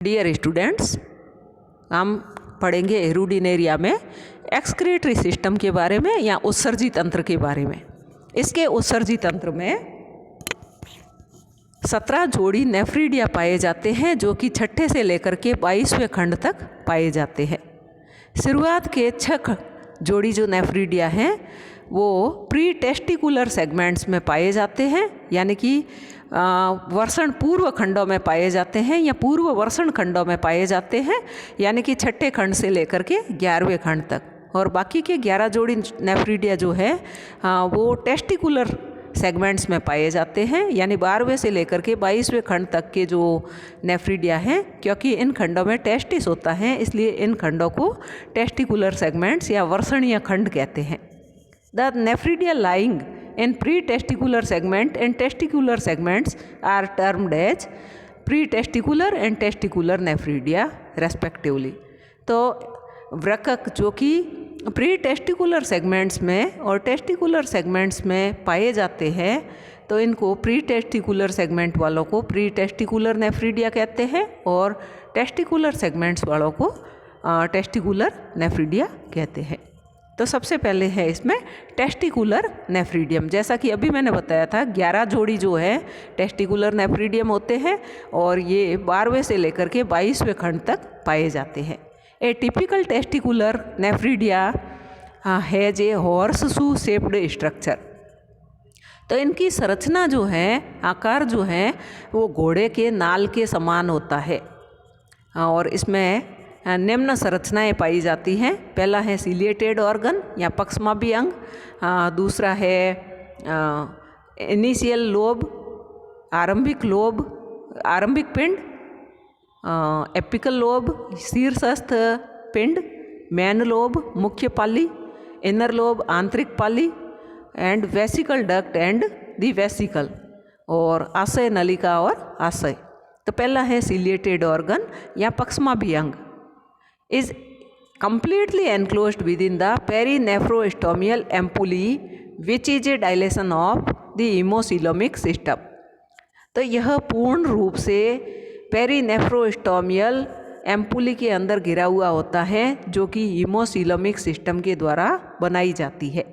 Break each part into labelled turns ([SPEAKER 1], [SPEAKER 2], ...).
[SPEAKER 1] Dear students, हम पढ़ेंगे एरुडिनेरिया में एक्सक्रीटरी सिस्टम के बारे में या उत्सर्जी तंत्र के बारे में। इसके उत्सर्जी तंत्र में 17 जोड़ी नेफ्रीडिया पाए जाते हैं जो कि छठे से लेकर के 22वें खंड तक पाए जाते हैं। शुरुआत के 6 जोड़ी जो नेफ्रीडिया हैं वो प्री टेस्टिकुलर सेगमेंट्स में पाए जाते हैं, यानी कि वर्षण पूर्व खंडों में पाए जाते हैं या पूर्व वर्षण खंडों में पाए जाते हैं, यानी कि छठे खंड से लेकर के 11वें खंड तक। और बाकी के 11 जोड़ी नेफ्रीडिया जो है वो टेस्टिकुलर सेगमेंट्स में पाए जाते हैं, यानी 12वें से लेकर के 22वें खंड तक के जो नेफ्रीडिया हैं, क्योंकि इन खंडों में टेस्टिस होता है इसलिए इन खंडों को टेस्टिकुलर सेगमेंट्स या वर्षणीय खंड कहते हैं। The nephridia lying in pre-testicular segment and testicular segments are termed as pre-testicular and testicular nephridia respectively। तो वृक्क जो कि प्री टेस्टिकुलर सेगमेंट्स में और टेस्टिकुलर सेगमेंट्स में पाए जाते हैं तो इनको प्री टेस्टिकुलर सेगमेंट वालों को प्री टेस्टिकुलर नेफ्रीडिया कहते हैं और टेस्टिकुलर सेगमेंट्स वालों को टेस्टिकुलर नेफ्रीडिया कहते हैं। तो सबसे पहले है इसमें टेस्टिकुलर नेफ्रीडियम। जैसा कि अभी मैंने बताया था 11 जोड़ी जो है टेस्टिकुलर नेफ्रीडियम होते हैं और ये 12वें से लेकर के 22वें खंड तक पाए जाते हैं। ए typical testicular nephridia has a horse shoe shaped structure. तो इनकी संरचना जो है, आकार जो है वो घोड़े के नाल के समान होता है और इसमें निम्न संरचनाएं पाई जाती हैं। पहला है सिलिएटेड ऑर्गन या पक्षमापी अंग, दूसरा है इनिशियल लोब, आरंभिक पिंड, एपिकल लोब शीर्षस्थ पिंड, मेन लोब मुख्य पाली, इनर लोब आंतरिक पाली and vesicle duct and the vesicle, और आशय नलिका और आशय। तो पहला है सिलिएटेड ऑर्गन या पक्षमापी अंग is completely enclosed within the perinephrostomial ampullae which is a dilation of the hemocoelomic system। तो यह पूर्ण रूप से पेरीनेफ्रोस्टोमियल एम्पुली के अंदर घिरा हुआ होता है जो कि हीमोसीलोमिक सिस्टम के द्वारा बनाई जाती है।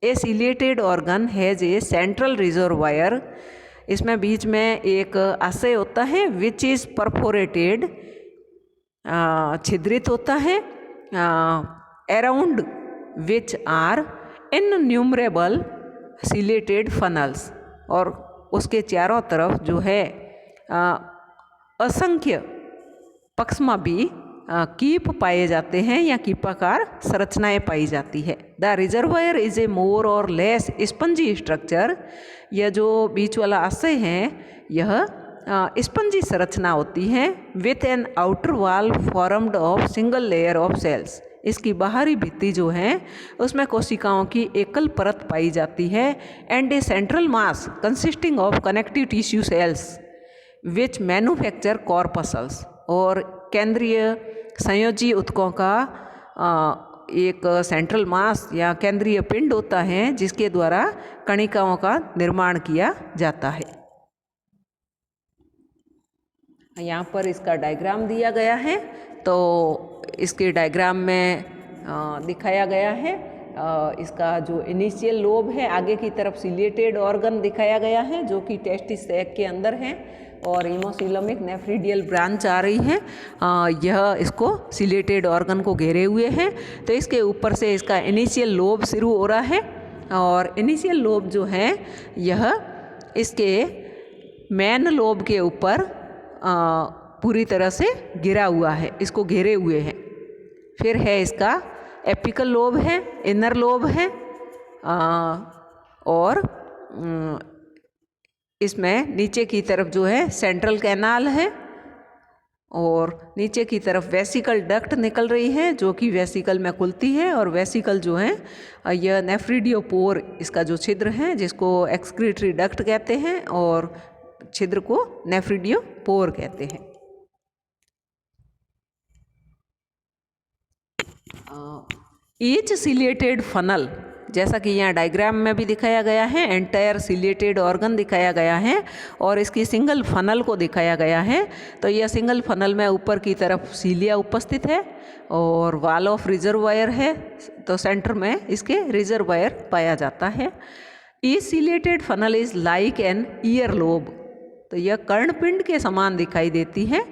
[SPEAKER 1] A ciliated organ has a central reservoir, इसमें बीच में एक आशय होता है विच इज़ परफोरेटेड, छिद्रित होता है, around which are innumerable ciliated funnels, और उसके चारों तरफ जो है असंख्य पक्षमापी कीप पाए जाते हैं या कीपाकार संरचनाएं पाई जाती है। द रिजर्वायर इज ए मोर और लेस स्पंजी स्ट्रक्चर। यह जो बीच वाला आशय है यह स्पंजी संरचना होती है with an outer wall formed of single layer of cells. इसकी बाहरी भित्ति जो है उसमें कोशिकाओं की एकल परत पाई जाती है and A central mass consisting of connective tissue cells which manufacture corpuscles, और केंद्रीय संयोजी ऊतकों का एक सेंट्रल मास या केंद्रीय पिंड होता है जिसके द्वारा कणिकाओं का निर्माण किया जाता है। यहाँ पर इसका डायग्राम दिया गया है, तो इसके डायग्राम में दिखाया गया है इसका जो इनिशियल लोब है, आगे की तरफ सिलिएटेड ऑर्गन दिखाया गया है जो कि टेस्टिस सैक के अंदर है और हीमोसीलोमिक नेफ्रीडियल ब्रांच आ रही है, यह इसको सिलिएटेड ऑर्गन को घेरे हुए हैं। तो इसके ऊपर से इसका इनिशियल लोब शुरू हो रहा है और इनिशियल लोब जो है यह इसके मेन लोब के ऊपर पूरी तरह से गिरा हुआ है, इसको घेरे हुए हैं। फिर है इसका एपिकल लोब है, इनर लोब है और इसमें नीचे की तरफ जो है सेंट्रल कैनाल है और नीचे की तरफ वेसिकल डक्ट निकल रही है जो कि वेसिकल में खुलती है, और वेसिकल जो है यह नेफ्रीडियोपोर, इसका जो छिद्र है जिसको एक्सक्रीटरी डक्ट कहते हैं और छिद्र को नेफ्रीडियोपोर कहते हैं। ईच सिलिएटेड फनल जैसा कि यहाँ डायग्राम में भी दिखाया गया है, एंटायर सिलिएटेड ऑर्गन दिखाया गया है और इसकी सिंगल फनल को दिखाया गया है। तो यह सिंगल फनल में ऊपर की तरफ सीलिया उपस्थित है और वाल ऑफ रिजर्वायर है, तो सेंटर में इसके रिजर्वायर पाया जाता है। Each ciliated funnel is like an ear lobe, तो यह कर्णपिंड के समान दिखाई देती है,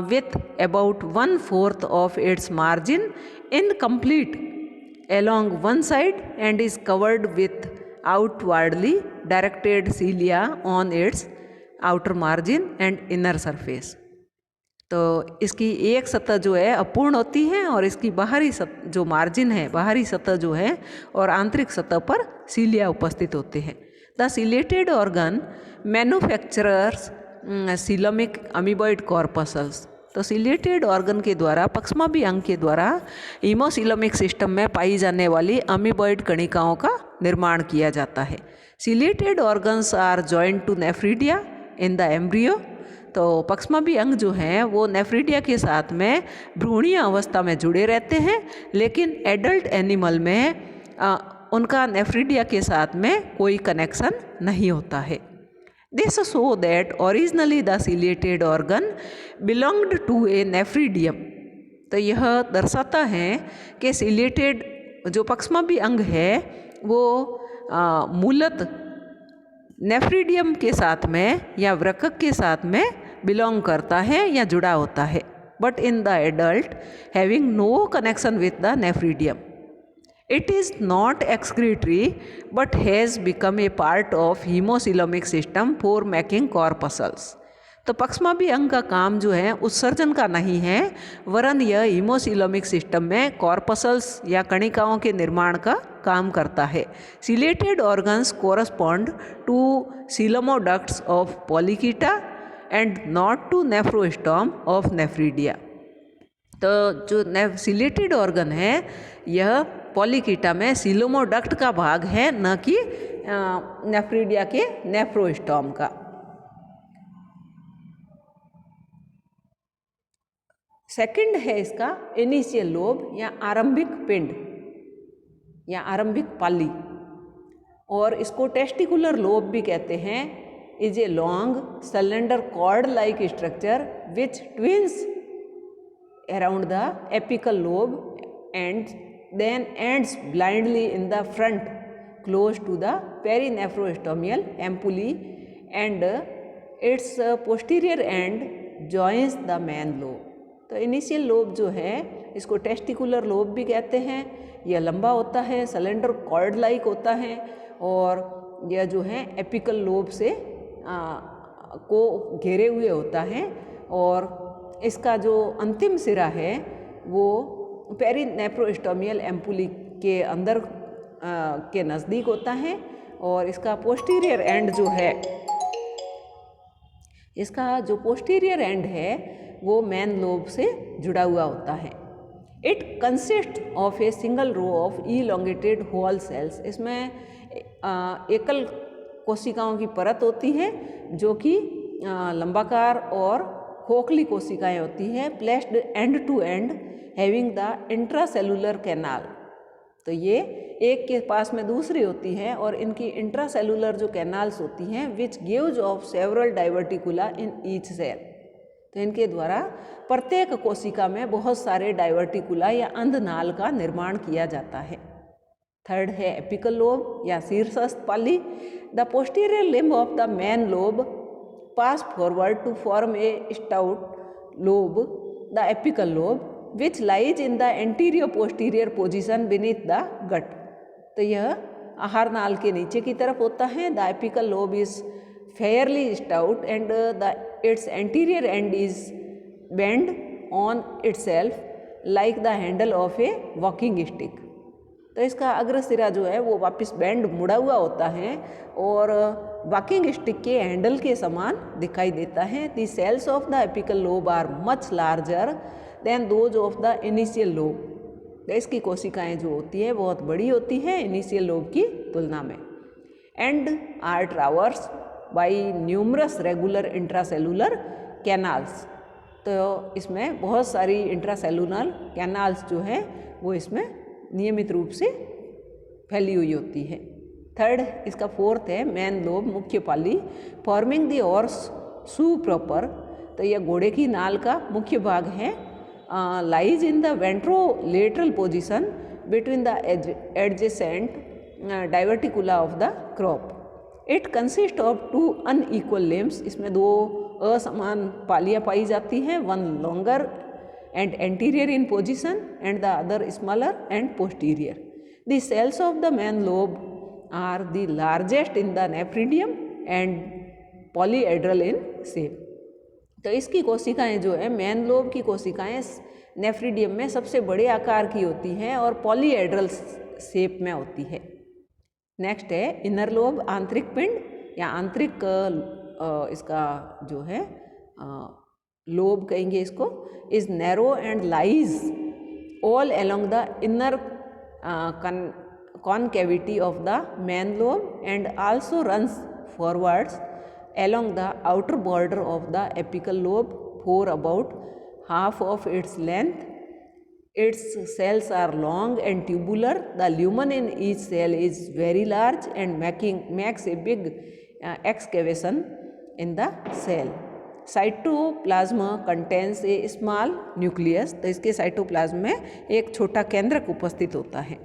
[SPEAKER 1] with about 1/4 of its margin incomplete along one side and is covered with outwardly directed cilia on its outer margin and inner surface। तो इसकी एक सतह जो है अपूर्ण होती है और इसकी बाहरी सतह जो मार्जिन है, बाहरी सतह जो है और आंतरिक सतह पर सीलिया उपस्थित होते हैं। The chelated organ manufacturers coelomic amoeboid corpuscles, तो सिलेटेड ऑर्गन के द्वारा पक्ष्माभी अंग के द्वारा हीमोसिलोमिक सिस्टम में पाई जाने वाली अमीबॉइड कणिकाओं का निर्माण किया जाता है। Ciliated organs are joint to nephridia in the embryo, तो पक्ष्माभी अंग जो हैं वो नेफ्रीडिया के साथ में भ्रूणीय अवस्था में जुड़े रहते हैं, लेकिन एडल्ट एनिमल में उनका नेफ्रीडिया के साथ में कोई कनेक्शन नहीं होता है। This show that originally the ciliated organ belonged to a nephridium, तो यह दर्शाता है कि सिलिएटेड जो पक्ष्माभी अंग है वो मूलत नेफ्रीडियम के साथ में या वृक्क के साथ में बिलोंग करता है या जुड़ा होता है, but in the adult having no connection with the nephridium. It is not excretory but has become a part of hemocoelomic system for making corpuscles। तो पक्ष्माभी अंग का काम जो है उत्सर्जन का नहीं है, वरन यह हीमोसिलोमिक सिस्टम में कॉर्पसल्स या कणिकाओं के निर्माण का काम करता है। Ciliated organs correspond to coelomoducts of Polychaeta and not to nephrostome of nephridia. तो जो सिलेटेड ऑर्गन है यह पॉलीकीटा में सीलोमोडक्ट का भाग है, न कि नेफ्रीडिया के नेफ्रोस्टॉम का। सेकंड है इसका इनिशियल लोब या आरंभिक पिंड या आरंभिक पाली, और इसको टेस्टिकुलर लोब भी कहते हैं। Is a long cylinder cord like structure which twins around the apical lobe and then ends blindly in the front close to the perinephrostomial ampullae and its posterior end joins the main lobe। तो initial lobe जो है इसको testicular lobe भी कहते हैं। यह लंबा होता है, सिलेंडर कॉर्ड लाइक होता है और यह जो है एपिकल लोब से को घेरे हुए होता है और इसका जो अंतिम सिरा है वो पेरिनेफ्रोस्टोमियल एम्पुली के अंदर के नज़दीक होता है और इसका पोस्टीरियर एंड जो है, इसका जो पोस्टीरियर एंड है वो मेन लोब से जुड़ा हुआ होता है। It consist of a single row of elongated hole cells, इसमें एकल कोशिकाओं की परत होती है जो कि लंबाकार और खोखली कोशिकाएं होती हैं, placed end to end having the intracellular canal. तो ये एक के पास में दूसरी होती हैं और इनकी इंट्रासेलुलर जो कैनाल्स होती हैं which gives off several diverticula in each cell. तो इनके द्वारा प्रत्येक कोशिका में बहुत सारे डाइवर्टिकुला या अंधनाल का निर्माण किया जाता है। थर्ड है एपिकल लोब या शीर्षस्थ पाली। The posterior limb of the main lobe pass forward to form a stout lobe, the apical lobe, which lies in the anterior posterior position beneath the gut। तो यह आहार नाल के नीचे की तरफ होता है। The apical lobe is fairly stout and the it's anterior and is bend on itself like the handle of A walking stick. तो इसका अग्र सिरा जो है वो वापस बेंड मुड़ा हुआ होता है और वॉकिंग स्टिक के हैंडल के समान दिखाई देता है। The cells of the apical lobe are much larger than those of the initial lobe. तो इसकी कोशिकाएं जो होती है बहुत बड़ी होती हैं इनिशियल लोब की तुलना में। And are traverse by numerous regular intracellular canals. तो इसमें बहुत सारी इंट्रासेलुलर कैनाल्स जो हैं वो इसमें नियमित रूप से फैली हुई होती है। थर्ड, इसका फोर्थ है मेन लोब, मुख्य पाली, forming the horseshoe proper. तो यह घोड़े की नाल का मुख्य भाग है। Lies in the ventrolateral position between the adjacent diverticula of the crop. It consist of 2 unequal limbs. इसमें 2 असमान पालियाँ पाई जाती हैं, one longer and anterior in position and the other smaller and posterior. The cells of the main lobe are the largest in the nephridium and polyhedral in shape. तो इसकी कोशिकाएं जो है, मेन लोब की कोशिकाएं नेफ्रिडियम में सबसे बड़े आकार की होती हैं और पॉलीहेड्रल शेप में होती है। नेक्स्ट है इनर लोब, आंतरिक पिंड या आंतरिक इसका जो है लोब कहेंगे इसको, is narrow and lies all along the inner concavity of the main lobe and also runs forwards along the outer border of the apical lobe for about half of its length. Its cells are long and tubular. The lumen in each cell is very large and makes a big excavation in the cell. Cytoplasm contains A small nucleus. तो इसके cytoplasm में एक छोटा केंद्रक उपस्थित होता है।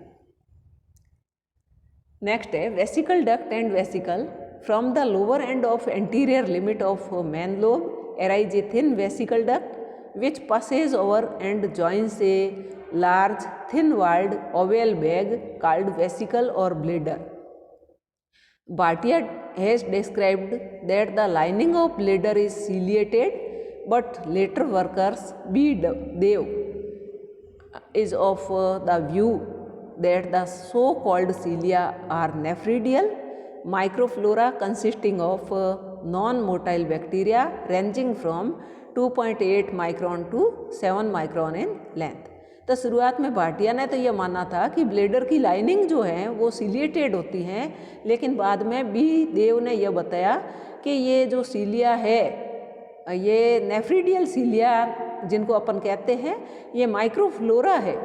[SPEAKER 1] Next है vesicle duct and vesicle. From the lower end of anterior limit of main lobe arise a thin vesicle duct which passes over and joins a large thin walled oval bag called vesicle or bladder. Bhatia has described that the lining of bladder is ciliated, but later workers B. Dev is of the view that the so-called cilia are nephridial microflora consisting of non-motile bacteria ranging from 2.8 micron to 7 micron in length. तो शुरुआत में भाटिया ने तो ये माना था कि bladder की लाइनिंग जो है वो सिलिएटेड होती हैं, लेकिन बाद में बी देव ने यह बताया कि ये जो सीलिया है ये नेफ्रिडियल सीलिया जिनको अपन कहते हैं ये माइक्रोफ्लोरा है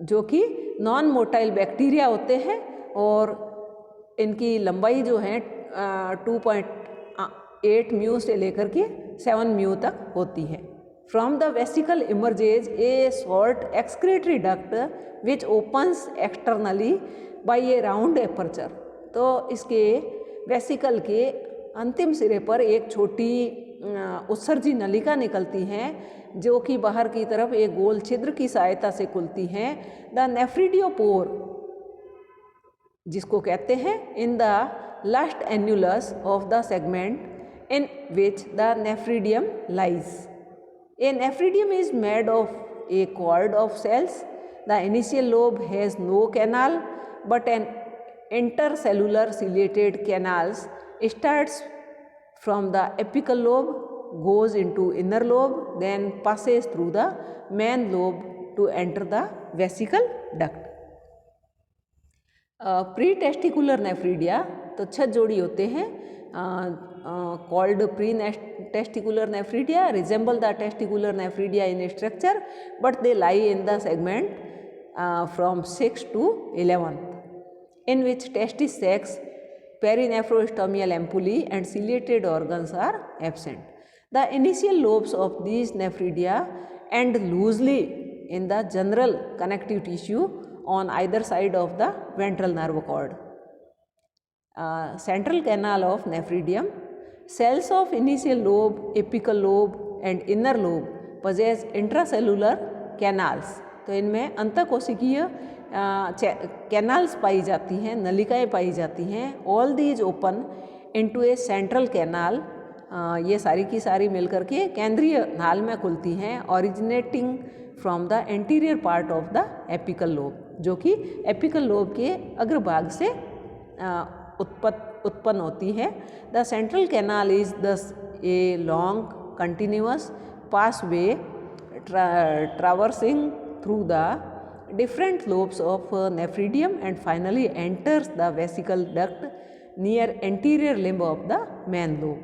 [SPEAKER 1] जो कि नॉन मोटाइल बैक्टीरिया होते हैं और इनकी लंबाई जो है 2.8 म्यू से लेकर के 7 म्यू तक होती है। From the vesicle emerges a short excretory duct which opens externally by a round aperture. तो इसके वेसिकल के अंतिम सिरे पर एक छोटी उत्सर्जी नलिका निकलती हैं जो कि बाहर की तरफ एक गोल छिद्र की सहायता से खुलती हैं। द नेफ्रिडियोपोर जिसको कहते हैं in the last annulus of the segment in which the nephridium lies. A nephridium is made of a cord of cells. The initial lobe has no canal, but an intercellular ciliated canals starts from the apical lobe, goes into inner lobe, then passes through the main lobe to enter the vesical duct. Pre-testicular nephridia तो 6 जोड़ी होते हैं called pre-testicular nephridia, resemble the testicular nephridia in structure, but they lie in the segment from 6 to 11th, in which testis sacs, perinephrostomial ampullae and ciliated organs are absent. The initial lobes of these nephridia end loosely in the general connective tissue on either side of the ventral nerve cord. Central canal of nephridium. Cells of initial lobe, apical lobe and inner lobe possess intracellular canals. तो इनमें अंतःकोशिकीय canals पाई जाती हैं, नलिकाएं पाई जाती हैं। All these open into A central canal. ये सारी की सारी मिलकर के केंद्रीय नाल में खुलती हैं, originating from the anterior part of the apical lobe, जो कि एपिकल लोब के अग्रभाग से उत्पन्न होती है। The central canal is thus a long continuous passway traversing through the different lobes of nephridium and finally enters the vesical duct near anterior limb of the main lobe.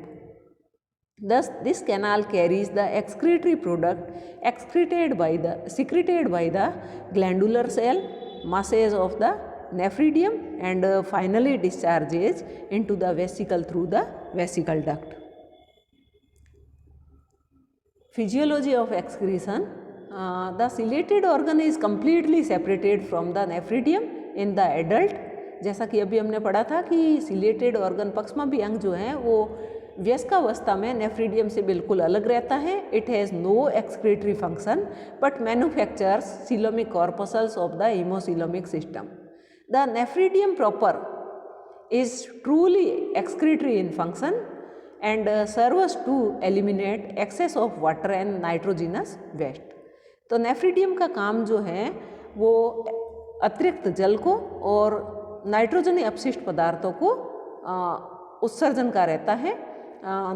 [SPEAKER 1] Thus, this canal carries the excretory product secreted by the glandular cell masses of the nephridium and finally discharges into the vesicle through the vesicle duct. Physiology of excretion. The ciliated organ is completely separated from the nephridium in the adult. जैसा कि अभी हमने पढ़ा था कि chelated organ पक्ष्माभी अंग जो है वो वयस्कावस्था में नेफ्रीडियम से बिल्कुल अलग रहता है. It has no excretory function but manufactures coelomic corpuscles of the haemocoelomic system. The nephridium proper is truly excretory in function and serves to eliminate excess of water and nitrogenous waste. तो nephridium का काम जो है वो अतिरिक्त जल को और नाइट्रोजनी अपशिष्ट पदार्थों को उत्सर्जन का रहता है.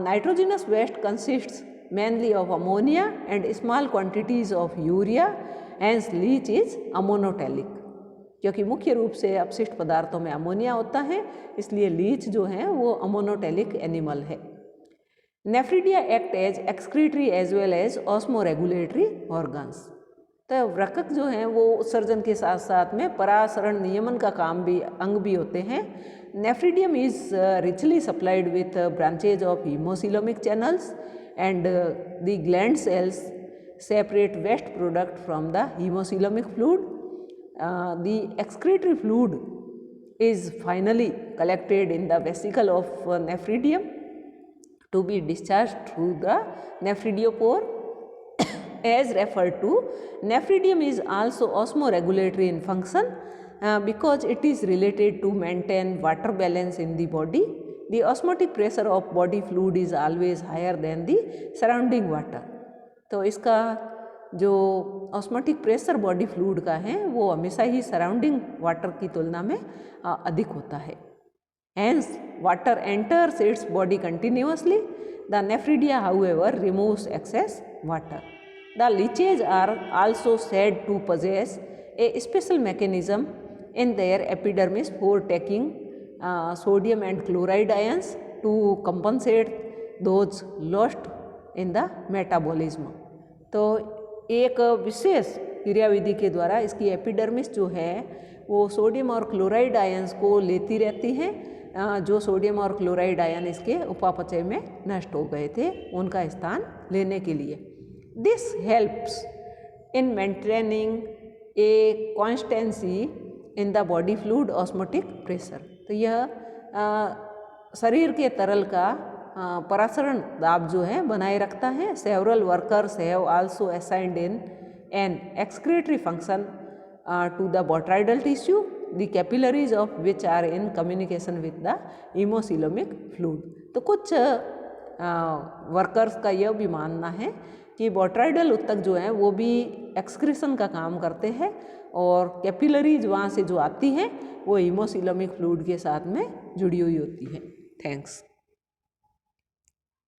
[SPEAKER 1] Nitrogenous waste consists mainly of ammonia and small quantities of urea, hence leech is ammonotelic. क्योंकि मुख्य रूप से अपशिष्ट पदार्थों में अमोनिया होता है, इसलिए लीच जो है वो अमोनोटेलिक एनिमल है. Nephridia act as excretory as well as osmoregulatory organs. तो वृक्क जो हैं वो उत्सर्जन के साथ साथ में परासरण नियमन का काम भी अंग भी होते हैं. Nephridium is richly supplied with branches of haemocoelomic channels and the gland cells separate waste product from the haemocoelomic fluid. The excretory fluid is finally collected in the vesicle of nephridium to be discharged through the nephridiopore. As referred to, nephridium is also osmoregulatory in function because it is related to maintain water balance in the body. The osmotic pressure of body fluid is always higher than the surrounding water. तो इसका जो osmotic pressure body fluid का है वो हमेशा ही surrounding water की तुलना में अधिक होता है. Hence water enters its body continuously. The nephridia however removes excess water. The leeches are also said to possess a special mechanism in their epidermis for taking sodium and chloride ions to compensate those lost in the metabolism. तो एक विशेष क्रियाविधि के द्वारा इसकी epidermis जो है वो sodium और क्लोराइड आयंस को लेती रहती है. जो सोडियम और क्लोराइड आयन इसके उपापचय में नष्ट हो गए थे उनका स्थान लेने के लिए. This helps in maintaining A constituency in the body fluid osmotic pressure. तो यह शरीर के तरल का परासरण दाब जो है बनाए रखता है. Several workers have also assigned in an excretory function to the botryoidal tissue, the capillaries of which are in communication with the haemocoelomic fluid. तो कुछ वर्कर्स का यह भी मानना है कि बोट्राइडल उत्तक जो है वो भी एक्सक्रीशन का काम करते हैं और कैपिलरीज वहाँ से जो आती हैं वो हीमोसीलोमिक फ्लूइड के साथ में जुड़ी हुई होती है. थैंक्स.